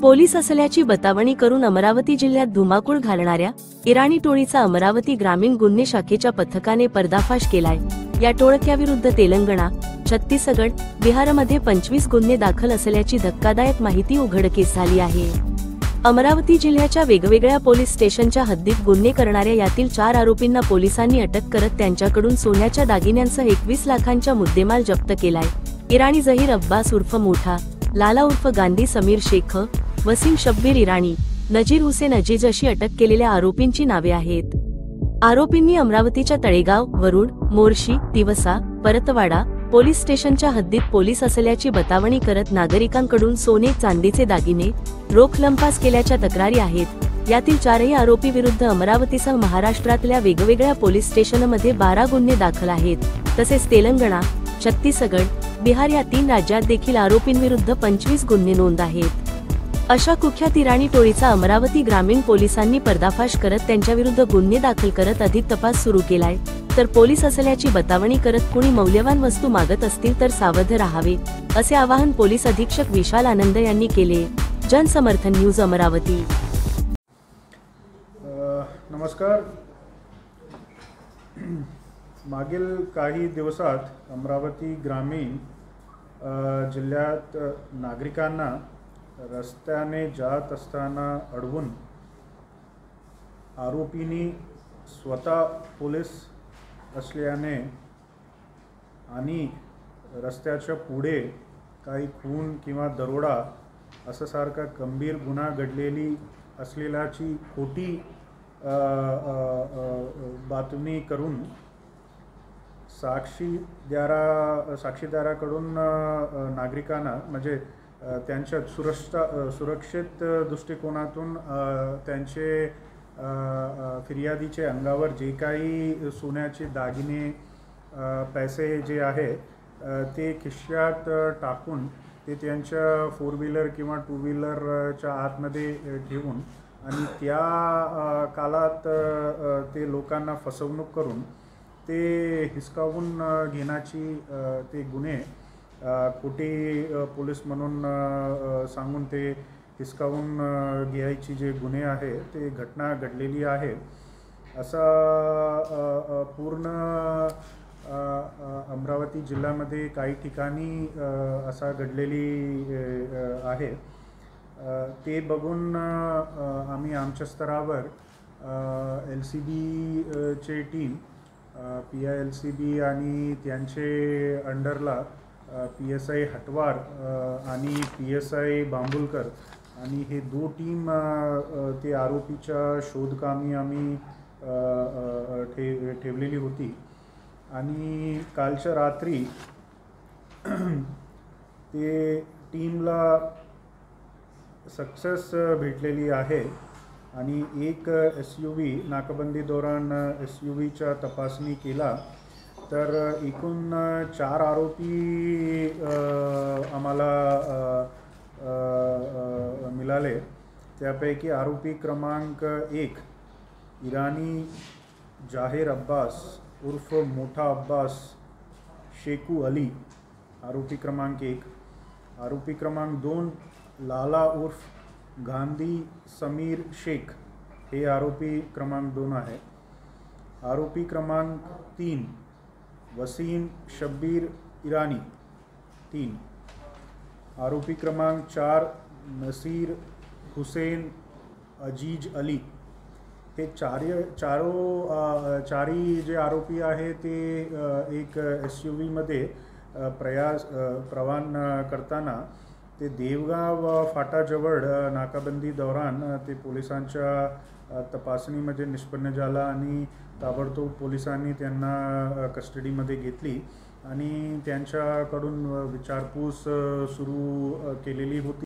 Police असल्याची बतावणी करून अमरावती जिल्ह्यात धुमाकूळ घालणाऱ्या इराणी टोळीचा अमरावती ग्रामीण गुन्हे शाखेच्या पथकाने पर्दाफाश केलाय। या टोळक्याविरुद्ध तेलंगणा, छत्तीसगड, बिहारमध्ये 25 गुन्हे दाखल असल्याची धक्कादायक माहिती उघडकीस झाली आहे। अमरावती जिल्ह्याच्या वेगवेगळ्या पोलीस स्टेशनच्या हद्दीत गुन्हे करणाऱ्या यातील 4 आरोपींना पोलिसांनी अटक करत त्यांच्याकडून सोन्याच्या दागिन्यांसह 21 लाखांचा मुद्देमाल जप्त केलाय। इराणी जहीर अब्बास उर्फ मोठा, लाला उर्फ गांधी समीर शेख, वसीम शब्बीर इराणी, नजीर हुसेन अजीज अशी अटक केलेल्या आरोपींची नावे आहेत। आरोपींनी अमरावतीच्या तळेगाव, वरुड, मोर्शी, तिवसा, परतवाडा पोलीस स्टेशनच्या हद्दीत पोलीस असल्याची बतावणी करत नागरिकांकडून सोने चांदीचे दागिने, रोख लंपास केल्याच्या तक्रारी आहेत। यातील 4ही आरोपी विरुद्ध अमरावतीसह महाराष्ट्रातल्या वेगवेगळ्या पोलीस स्टेशनमध्ये 12 गुन्हे दाखल आहेत। तसेच तेलंगणा, छत्तीसगड, बिहार या 3 राज्यात देखील आरोपींविरुद्ध 25 गुन्हे नोंद आहेत। अशा कुख्यात इराणी टोळीचा अमरावती ग्रामीण पोलिसांनी पर्दाफाश करत त्यांच्याविरुद्ध गुन्हे दाखल करत अधिक तपास सुरू केलाय। तर पोलीस असल्याची बतावणी करत कुणी मौल्यवान वस्तू मागत असतील तर सावध राहावे, असे आवाहन पोलीस अधीक्षक विशाल आनंद यांनी केले। जनसमर्थन न्यूज अमरावती। नमस्कार। मागील काही दिवसात अमरावती ग्रामीण जिल्ह्यात नागरिकांना रस्त्याने जात असताना अडवून आरोपींनी स्वतः पोलीस असल्याने आणि रस्त्याच्या पुढे काही खून किंवा दरोडा असा सारखा गंभीर गुन्हा घडलेली असलेल्याची खोटी बातमी करून साक्षीदाराकडून नागरिकांना म्हणजे त्यांच्या सुरक्षित दृष्टिकोनातून त्यांचे फिर्यादीचे अंगावर जे काही सोन्याचे दागिने, पैसे जे आहे ते खिशात टाकून ते त्यांच्या 4 व्हीलर किंवा 2 व्हीलरच्या आतमध्ये ठेवून आणि त्या काळात ते लोकांना फसवणूक करून ते हिसकावून घेण्याची ते गुन्हे खोटे पोलीस म्हणून सांगून ते हिसकावून घ्यायची जे गुन्हे आहे ते घटना घडलेली आहे। असा पूर्ण अमरावती जिल्ह्यामध्ये काही ठिकाणी असा घडलेली आहे। ते बघून आम्ही आमच्या स्तरावर LCB चे टीम, PILCB आणि त्यांचे अंडरला PSI हटवार आणि PSI बांबुलकर आणि हे 2 टीम ते आरोपीच्या शोधकामी आम्ही ठेवलेली होती। आणि कालच्या रात्री ते टीमला सक्सेस भेटलेली आहे आणि एक SUV नाकाबंदी दौरान SUVच्या तपासणी केला तर एकूण 4 आरोपी आम्हाला मिळाले। त्यापैकी आरोपी क्रमांक 1 इराणी जाहीर अब्बास उर्फ मोठा अब्बास शेखू अली, आरोपी क्रमांक 1। आरोपी क्रमांक 2 लाला उर्फ गांधी समीर शेख, हे आरोपी क्रमांक 2 आहे। आरोपी क्रमांक 3 वसीम शब्बीर इराणी 3। आरोपी क्रमांक 4 नसीर हुसेन अजीज अली। हे चारही जे आरोपी आहे ते एक SUV मध्ये प्रवान करताना ते देवगाव फाटाजवळ नाकाबंदी दौरान ते पोलिसांच्या तपासणीमध्ये निष्पन्न झाला आणि ताबडतोब पोलिसांनी त्यांना कस्टडीमध्ये घेतली आणि त्यांच्याकडून विचारपूस सुरू केलेली होती।